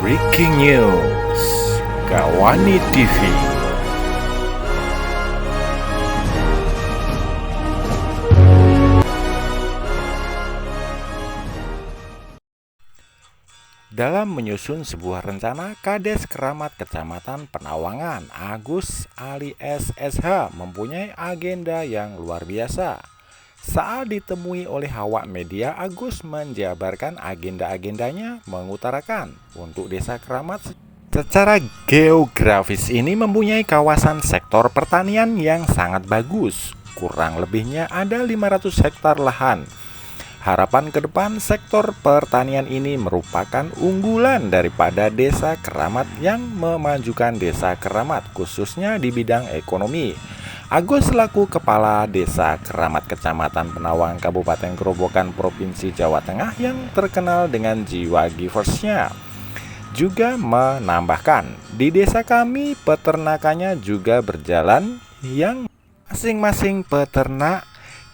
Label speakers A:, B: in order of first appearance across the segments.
A: Breaking News Gawani TV. Dalam menyusun sebuah rencana, Kades Keramat Kecamatan Penawangan Agus alias SH mempunyai agenda yang luar biasa. Saat ditemui oleh awak media, Agus menjabarkan agenda-agendanya, mengutarakan untuk Desa Keramat secara geografis ini mempunyai kawasan sektor pertanian yang sangat bagus. Kurang lebihnya ada 500 hektar lahan. Harapan ke depan sektor pertanian ini merupakan unggulan daripada Desa Keramat yang memajukan Desa Keramat khususnya di bidang ekonomi. Agus selaku Kepala Desa Keramat Kecamatan Penawangan Kabupaten Grobogan Provinsi Jawa Tengah yang terkenal dengan jiwa giversnya juga menambahkan, di desa kami peternakannya juga berjalan yang masing-masing peternak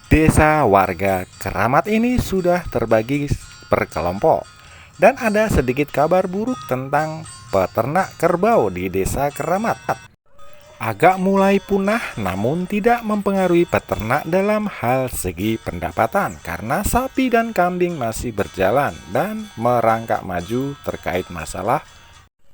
A: desa warga Keramat ini sudah terbagi per kelompok. Dan ada sedikit kabar buruk tentang peternak kerbau di Desa Keramat. Agak mulai punah namun tidak mempengaruhi peternak dalam hal segi pendapatan karena sapi dan kambing masih berjalan dan merangkak maju terkait masalah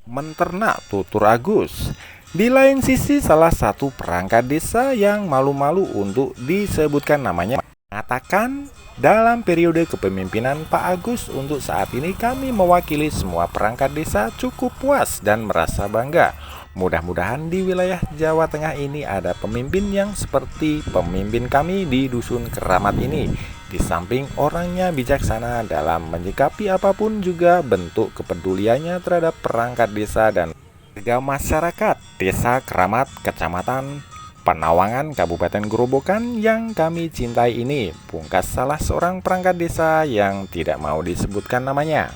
A: menternak, tutur Agus. Di lain sisi, salah satu perangkat desa yang malu-malu untuk disebutkan namanya mengatakan, dalam periode kepemimpinan Pak Agus untuk saat ini kami mewakili semua perangkat desa cukup puas dan merasa bangga. Mudah-mudahan di wilayah Jawa Tengah ini ada pemimpin yang seperti pemimpin kami di Dusun Keramat ini. Di samping orangnya bijaksana dalam menyikapi apapun juga bentuk kepeduliannya terhadap perangkat desa dan warga masyarakat Desa Keramat Kecamatan Penawangan Kabupaten Grobogan yang kami cintai ini, pungkas salah seorang perangkat desa yang tidak mau disebutkan namanya.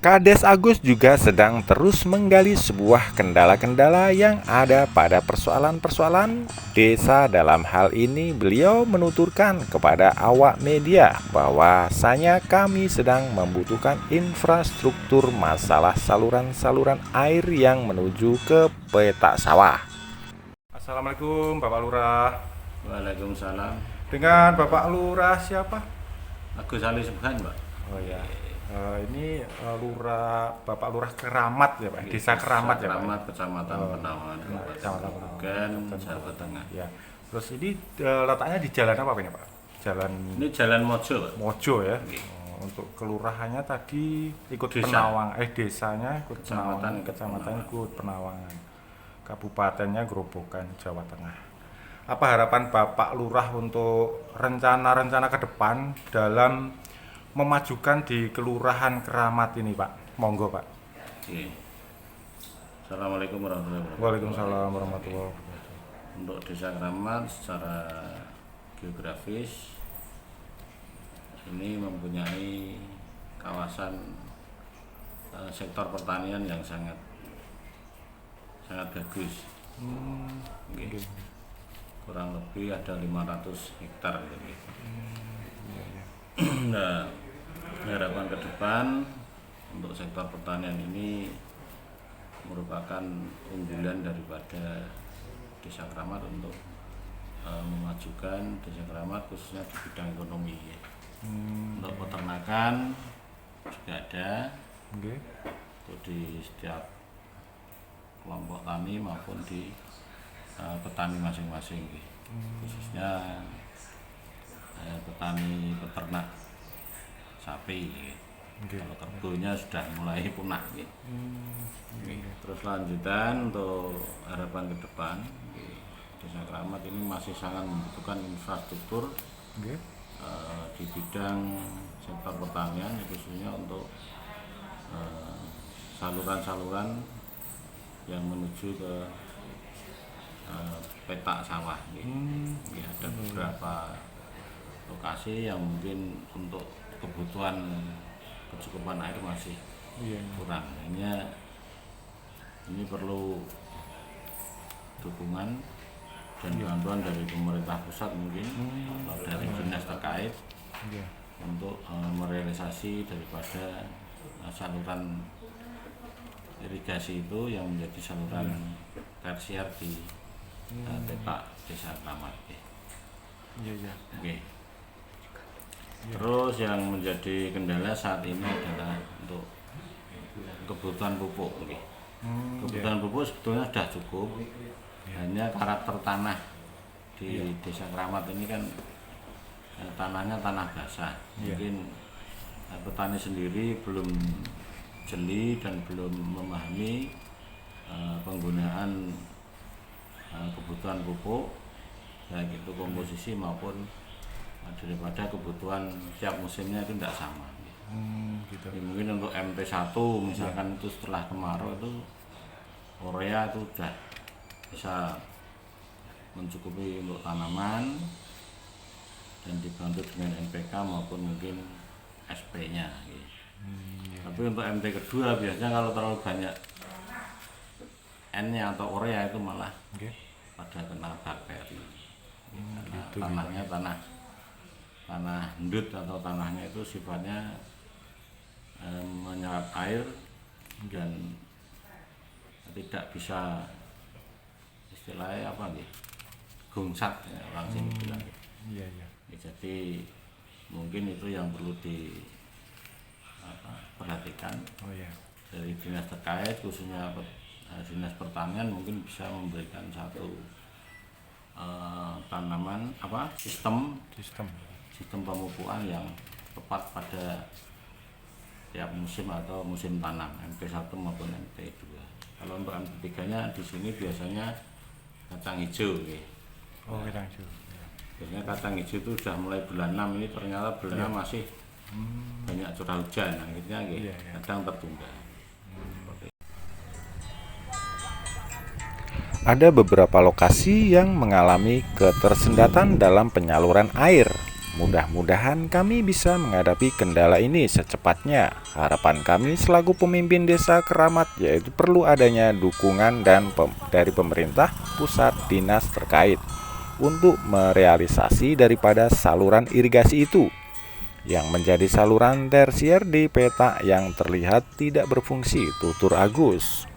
A: Kades Agus juga sedang terus menggali sebuah kendala-kendala yang ada pada persoalan-persoalan desa. Dalam hal ini beliau menuturkan kepada awak media bahwasanya kami sedang membutuhkan infrastruktur masalah saluran-saluran air yang menuju ke petak sawah. Assalamualaikum Bapak Lurah.
B: Waalaikumsalam.
A: Dengan Bapak Lurah siapa?
B: Agus Ali Subhan, Pak.
A: Oh ya. Ini Bapak Lurah Keramat ya Pak, Desa Keramat ya Pak.
B: Keramat Kecamatan Penawangan, Kabupaten Grobogan, Jawa Tengah.
A: Ya. Terus ini letaknya di jalan apa ini Pak?
B: Ini Jalan Mojo, Pak.
A: Mojo ya. Untuk kelurahannya tadi ikut
B: Desa.
A: Penawangan, desanya ikut
B: Kecamatan
A: Kecamatan ikut Penawangan. Kabupatennya Grobogan, Jawa Tengah. Apa harapan Bapak Lurah untuk rencana-rencana ke depan dalam memajukan di Kelurahan Keramat ini Pak? Monggo Pak.
B: Oke. Assalamualaikum warahmatullahi wabarakatuh.
A: Waalaikumsalam warahmatullahi wabarakatuh.
B: Untuk Desa Keramat secara geografis ini mempunyai kawasan sektor pertanian yang sangat bagus. Okay. Kurang lebih ada 500 hektar gitu. Nah, harapan ke depan untuk sektor pertanian ini merupakan unggulan daripada Desa Keramat untuk memajukan Desa Keramat khususnya di bidang ekonomi. Untuk peternakan juga ada, untuk di setiap kelompok tani maupun di petani masing-masing, khususnya petani peternak sapi. Kalau kerbaunya sudah mulai punah. Terus lanjutan untuk harapan ke depan, Desa Keramat ini masih sangat membutuhkan infrastruktur di bidang sektor pertanian, khususnya untuk saluran-saluran yang menuju ke petak sawah. Ada beberapa lokasi yang mungkin untuk kebutuhan kecukupan air masih kurang. Ini perlu dukungan dan bantuan dari pemerintah pusat mungkin atau dari dinas terkait untuk merealisasi daripada saluran irigasi itu yang menjadi saluran tersier di Tepak Desa Kramat.
A: Iya.
B: Oke. Terus yang menjadi kendala saat ini adalah untuk kebutuhan pupuk. Kebutuhan pupuk sebetulnya sudah cukup. Hanya karakter tanah di Desa Kramat ini kan tanahnya tanah basah. Mungkin petani sendiri belum jeli dan belum memahami penggunaan kebutuhan pupuk, baik itu komposisi maupun daripada kebutuhan tiap musimnya itu tidak sama.
A: Gitu.
B: Ya, mungkin untuk MT1 misalkan itu setelah kemarau itu urea itu sudah bisa mencukupi untuk tanaman dan dibantu dengan NPK maupun mungkin SP-nya. Tapi untuk MT kedua biasanya kalau terlalu banyak N-nya atau urea itu malah pada kena bakteri. Tanahnya tanah endut atau tanahnya itu sifatnya menyerap air dan tidak bisa istilahnya gungsat ya, orang sini bilang.
A: Iya.
B: Jadi mungkin itu yang perlu diperhatikan dari dinas terkait, khususnya dinas pertanian mungkin bisa memberikan satu sistem pemupukan yang tepat pada tiap musim atau musim tanam MP1 maupun MP2. Kalau untuk MP3 nya di sini biasanya kacang hijau.
A: Kacang hijau.
B: Biasanya kacang hijau itu sudah mulai bulan 6 ini ternyata bulan 6 masih banyak curah hujan, akhirnya kadang tertunda.
A: Ada beberapa lokasi yang mengalami ketersendatan dalam penyaluran air. Mudah-mudahan kami bisa menghadapi kendala ini secepatnya. Harapan kami selaku pemimpin Desa Kramat yaitu perlu adanya dukungan dari pemerintah pusat dinas terkait untuk merealisasi daripada saluran irigasi itu yang menjadi saluran tersier di peta yang terlihat tidak berfungsi. Tutur Agus.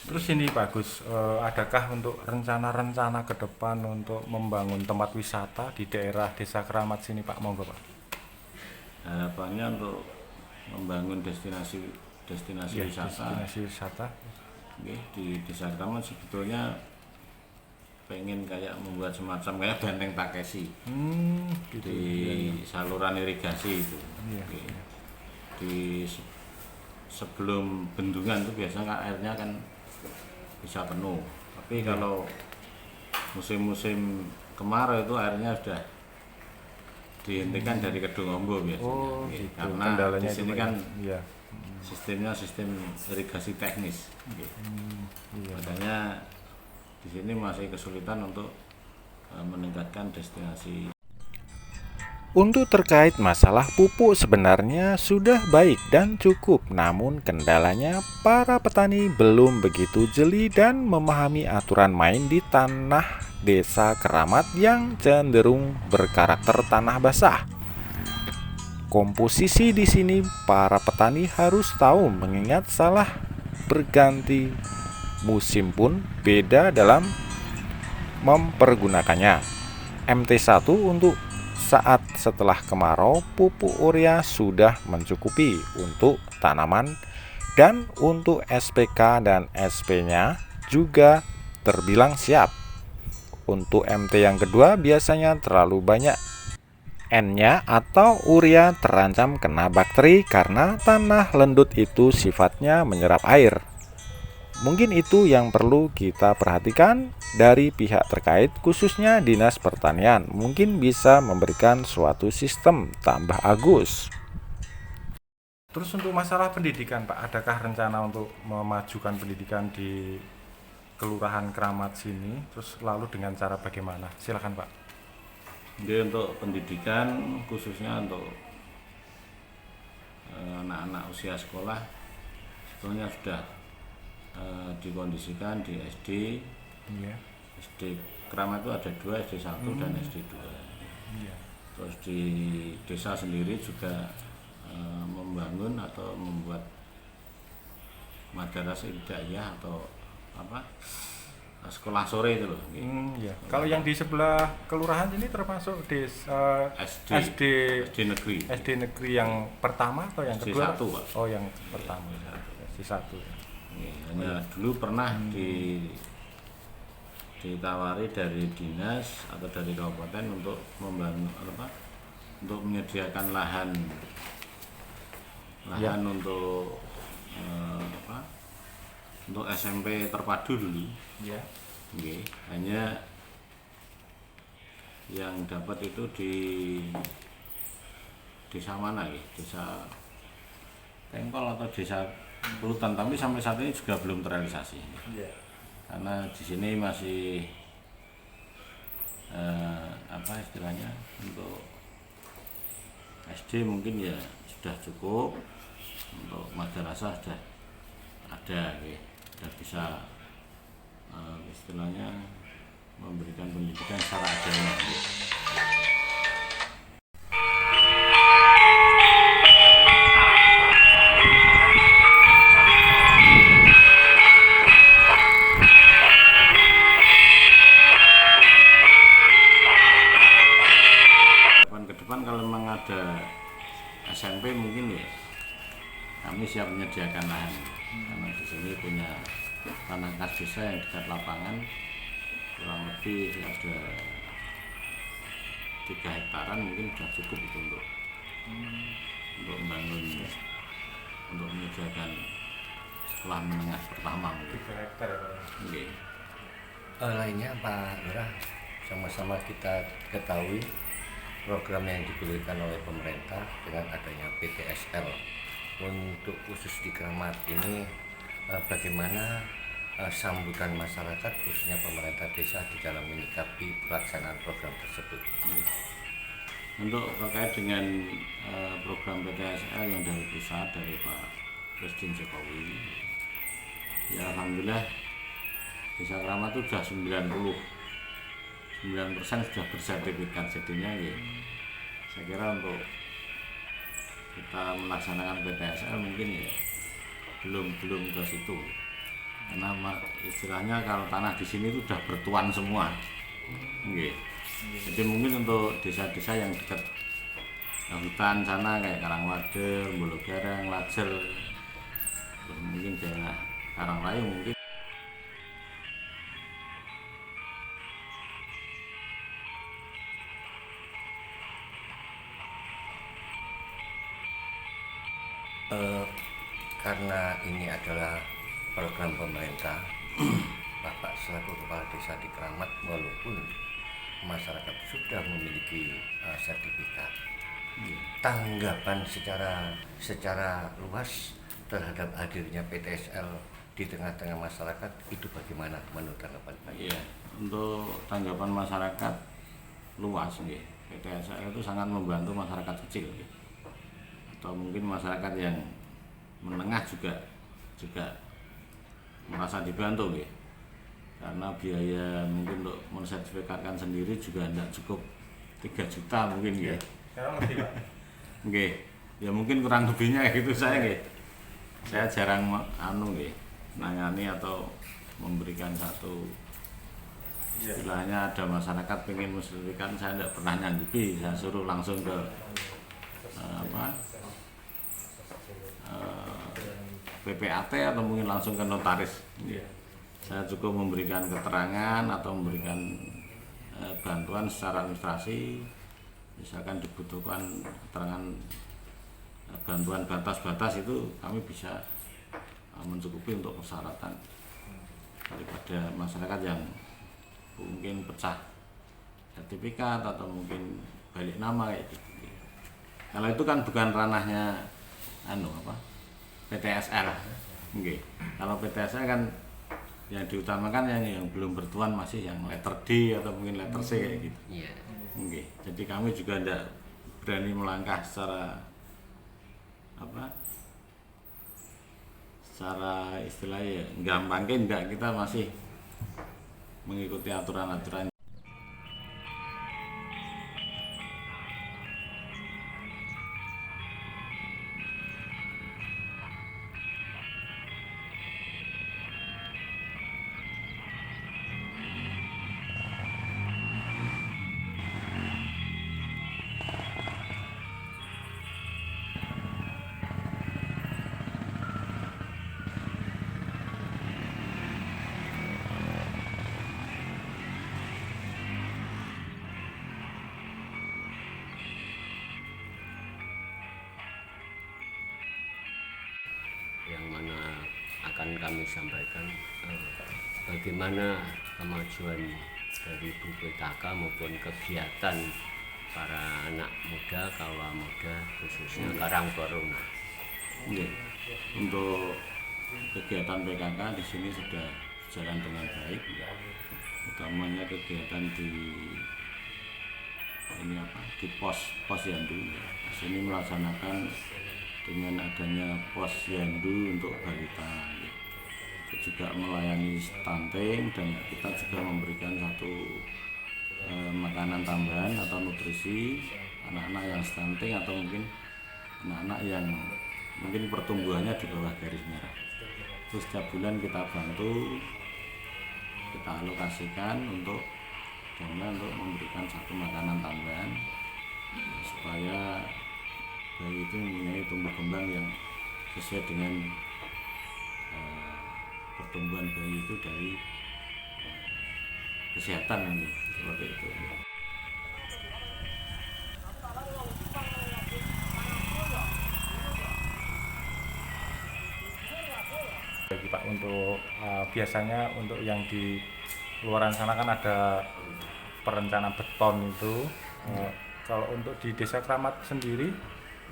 A: Terus ini Pak Agus, adakah untuk rencana-rencana ke depan untuk membangun tempat wisata di daerah Desa Kramat sini Pak? Monggo Pak.
B: Harapannya untuk membangun destinasi wisata. Di Desa Kramat sebetulnya pengen kayak membuat semacam kayak benteng Takeshi di saluran irigasi itu. Di sebelum bendungan itu biasanya airnya kan bisa penuh, tapi kalau musim-musim kemarau itu airnya sudah dihentikan dari Kedung Ombo biasanya. Karena di sini kan sistemnya sistem irigasi teknis. Makanya di sini masih kesulitan untuk meningkatkan destinasi.
A: Untuk terkait masalah pupuk sebenarnya sudah baik dan cukup, namun kendalanya para petani belum begitu jeli dan memahami aturan main di tanah Desa Kramat yang cenderung berkarakter tanah basah. Komposisi di sini para petani harus tahu mengingat salah berganti musim pun beda dalam mempergunakannya. MT1 untuk saat setelah kemarau, pupuk urea sudah mencukupi untuk tanaman dan untuk SPK dan SP-nya juga terbilang siap. Untuk MT yang kedua biasanya terlalu banyak N-nya atau urea terancam kena bakteri karena tanah lendut itu sifatnya menyerap air. Mungkin itu yang perlu kita perhatikan dari pihak terkait, khususnya Dinas Pertanian. Mungkin bisa memberikan suatu sistem. Tambah Agus. Terus untuk masalah pendidikan Pak, adakah rencana untuk memajukan pendidikan di Kelurahan Kramat sini? Terus lalu dengan cara bagaimana? Silakan Pak.
B: Jadi untuk pendidikan khususnya untuk anak-anak usia sekolah sebetulnya sudah dikondisikan di SD. SD Kramat itu ada 2, SD 1 dan SD 2. Terus di desa sendiri juga membangun atau membuat Madrasah Hidayah atau apa sekolah sore itu loh.
A: Ya. Kalau yang di sebelah kelurahan ini termasuk desa
B: SD SD negeri.
A: SD negeri yang pertama atau yang
B: SD
A: kedua?
B: 1, Pak.
A: Oh, yang pertama. SD 1.
B: Hanya dulu pernah ditawari dari dinas atau dari kabupaten untuk untuk menyediakan lahan untuk untuk SMP terpadu dulu.
A: Ya.
B: Hanya yang dapat itu di desa mana ya? Desa Tengkol atau desa Pulutan, tapi sampai saat ini juga belum terrealisasi. Karena di sini masih apa istilahnya, untuk SD mungkin ya sudah cukup, untuk madrasah sudah ada, sudah bisa istilahnya memberikan pendidikan secara agama. Ke depan kalau memang ada SMP mungkin ya kami siap menyediakan lahan, karena di sini punya tanah kas desa yang dekat lapangan, kurang lebih ada 3 hektaran, mungkin sudah cukup itu untuk membangun, untuk menyediakan sekolah menengah pertama.
A: 3 hektar.
C: Lainnya Pak Lurah, sama-sama kita ketahui program yang diberikan oleh pemerintah dengan adanya PTSL untuk khusus di Keramat ini, bagaimana sambutan masyarakat khususnya pemerintah desa di dalam menyikapi pelaksanaan program tersebut?
B: Untuk terkait dengan program PTSL yang dari pusat, dari Pak Presiden Jokowi, ya alhamdulillah Desa Keramat itu sudah 99% sudah bersertifikat. Jadinya ya, saya kira untuk kita melaksanakan PTSL mungkin ya belum ke situ, karena istilahnya kalau tanah di sini itu sudah bertuan semua. Jadi mungkin untuk desa-desa yang dekat hutan sana kayak Karangwader, Bologareng, Lajer, mungkin daerah Karangraya mungkin.
C: Karena ini adalah program pemerintah, Bapak selaku kepala desa di Keramat, walaupun masyarakat sudah memiliki sertifikat, tanggapan secara luas terhadap hadirnya PTSL di tengah-tengah masyarakat itu bagaimana menurut tanggapan Pak?
B: Iya, untuk tanggapan masyarakat luas, PTSL itu sangat membantu masyarakat kecil, atau mungkin masyarakat yang menengah juga merasa dibantu, karena biaya mungkin untuk mensertifikatkan sendiri juga tidak cukup 3 juta mungkin.
A: Sekarang ngerti Pak?
B: Ya mungkin kurang lebihnya gitu. Saya jarang nangani atau memberikan satu istilahnya, ada masyarakat pengen mensertifikatkan, saya tidak pernah nyanggupi, saya suruh langsung ke PPAT atau mungkin langsung ke notaris. Saya cukup memberikan keterangan atau memberikan bantuan secara administrasi, misalkan dibutuhkan keterangan bantuan batas-batas, itu kami bisa mencukupi untuk persyaratan daripada masyarakat yang mungkin pecah sertifikat atau mungkin balik nama kayak gitu. Kalau itu kan bukan ranahnya PTSL. Kalau PTSL kan yang diutamakan yang belum bertuan, masih yang letter D atau mungkin letter C kayak gitu. Jadi kami juga tidak berani melangkah secara istilahnya gampangnya enggak, kita masih mengikuti aturan-aturan.
C: yang mana akan kami sampaikan bagaimana kemajuan dari BPKK maupun kegiatan para anak muda, kaula muda khususnya Karang Taruna.
B: Oke. Untuk kegiatan PKK di sini sudah jalan dengan baik, utamanya kegiatan di pos Yandu. Di sini melaksanakan dengan adanya pos Yandu untuk balita, itu juga melayani stunting, dan kita juga memberikan satu makanan tambahan atau nutrisi anak-anak yang stunting atau mungkin anak-anak yang mungkin pertumbuhannya di bawah garis merah. Terus setiap bulan kita bantu, kita alokasikan untuk dana untuk memberikan satu makanan tambahan supaya bayi itu mempunyai tumbuh kembang yang sesuai dengan pertumbuhan bayi itu dari kesehatan nanti, seperti itu.
A: Bagi Pak, untuk biasanya untuk yang di luaran sana kan ada perencanaan beton itu. Kalau untuk di Desa Kramat sendiri,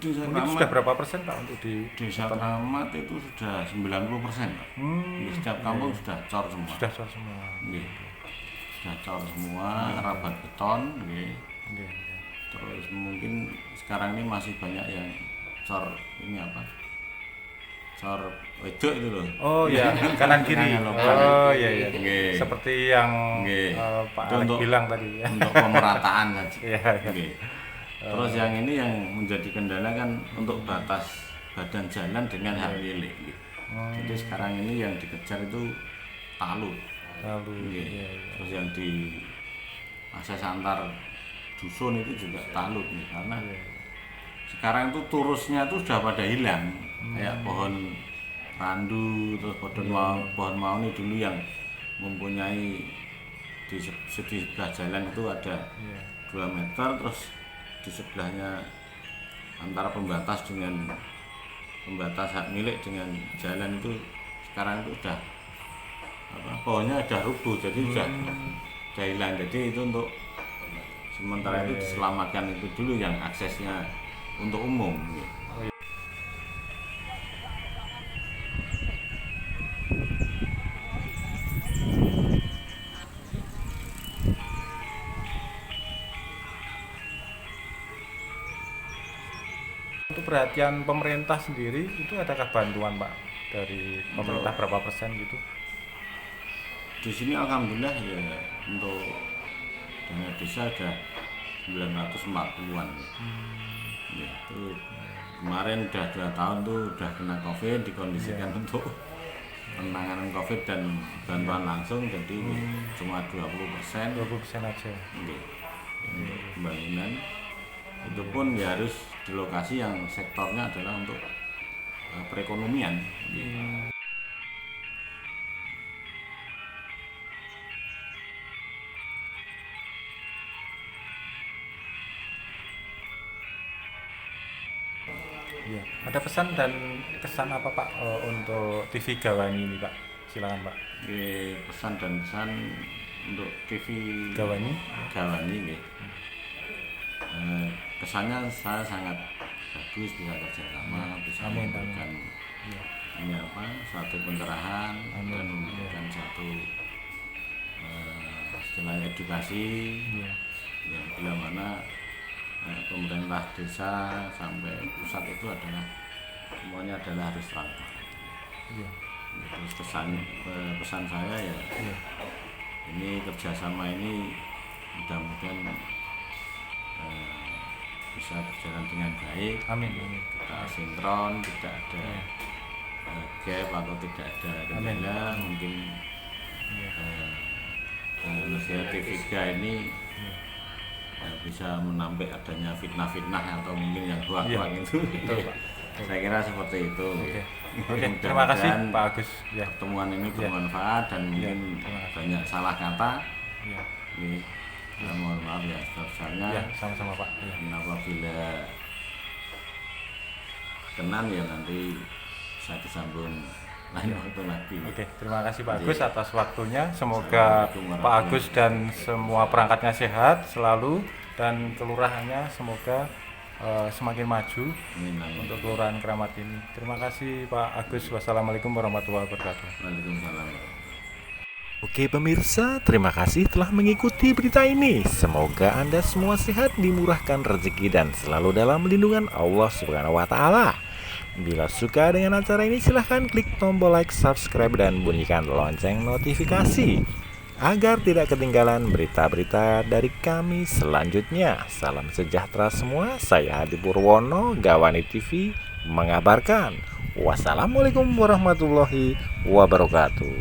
B: Desa
A: ini
B: Kramat,
A: sudah berapa persen Pak untuk di
B: Desa
A: beton?
B: Kramat itu sudah 90%, Pak. Di setiap kampung sudah cor semua.
A: Sudah soal semua.
B: Nggih. Sudah cor semua, rabat beton, nggih.
A: Oke.
B: Terus mungkin sekarang ini masih banyak yang cor ini apa? Cor wedok itu loh.
A: Oh ya, kanan kiri. Oh iya iya.
B: Nggih.
A: Seperti yang
B: Nggih.
A: Pak
B: Itu
A: Alex
B: untuk-
A: bilang tadi ya.
B: Untuk pemerataan saja.
A: Iya, iya.
B: Nggih. Terus yang ini yang menjadi kendala kan untuk batas badan jalan dengan hak milik. Nggih. Jadi sekarang ini yang dikejar itu talut.
A: Lalu
B: Nggih.
A: iya, iya.
B: Terus yang di akses antar dusun itu juga talut nih, karena sekarang itu turusnya itu sudah pada hilang. Kayak pohon randu, terus pohon mauni dulu yang mempunyai di sebelah jalan itu ada
A: Iya.
B: 2 meter, terus di sebelahnya antara pembatas hak milik dengan jalan itu sekarang itu udah pohonnya udah rubuh, jadi udah hilang. Jadi itu untuk sementara itu diselamatkan itu dulu yang aksesnya untuk umum.
A: Untuk perhatian pemerintah sendiri itu adakah bantuan Pak dari pemerintah berapa persen gitu?
B: Di sini alhamdulillah ya untuk dana desa ada 940-an. Ya, itu kemarin udah 2 tahun tuh udah kena COVID, dikondisikan untuk penanganan COVID dan bantuan langsung, jadi cuma 20%.
A: 20% aja.
B: Nggih. Untuk pembangunan itu pun ya harus di lokasi yang sektornya adalah untuk perekonomian. Nggih.
A: Iya. Ada pesan dan kesan apa Pak untuk TV Gawani ini Pak? Silakan Pak.
B: Nggih, pesan dan kesan untuk TV
A: Gawani.
B: nggih. Kesannya saya sangat bagus, bisa kerjasama, bisa
A: Amin,
B: memberikan
A: Iya.
B: ini suatu pencerahan
A: Amin,
B: dan memberikan satu istilah edukasi
A: Iya.
B: yang bila mana pemerintah desa sampai pusat itu adalah semuanya adalah harus transparan.
A: Iya.
B: Terus pesan saya ya
A: Iya.
B: ini kerjasama ini mudah-mudahan bisa berjalan dengan baik.
A: Amin. Amin.
B: Kita sinkron, tidak ada gap atau tidak ada kendala. Mungkin Nasihat TV3 ini bisa menampik adanya fitnah-fitnah atau mungkin yang hoak-hoak itu.
A: Betul, Pak.
B: Saya kira seperti itu.
A: Oke.
B: Mudah-mudahan
A: Terima kasih Pak Agus. Ya.
B: pertemuan ini bermanfaat dan mungkin
A: terima kasih.
B: banyak salah kata.
A: Iya.
B: Ini mohon maaf ya sebesarnya.
A: Ya, sama-sama Pak. Iya.
B: Apabila kenan ya nanti bisa disambung lain waktu lagi.
A: Oke, terima kasih Pak
B: Iya.
A: Agus atas waktunya. Semoga
B: Assalamualaikum
A: Pak Agus dan semua perangkatnya sehat selalu dan kelurahannya semoga semakin maju
B: Amin, amin.
A: untuk kelurahan Keramat ini. Terima kasih Pak Agus. Wassalamualaikum warahmatullahi wabarakatuh.
B: Waalaikumsalam.
A: Oke pemirsa, terima kasih telah mengikuti berita ini. Semoga Anda semua sehat, dimurahkan rezeki dan selalu dalam lindungan Allah Subhanahu wa taala. Bila suka dengan acara ini silahkan klik tombol like, subscribe dan bunyikan lonceng notifikasi agar tidak ketinggalan berita-berita dari kami selanjutnya. Salam sejahtera semua. Saya Hadi Purwono, Gawani TV mengabarkan. Wassalamualaikum warahmatullahi wabarakatuh.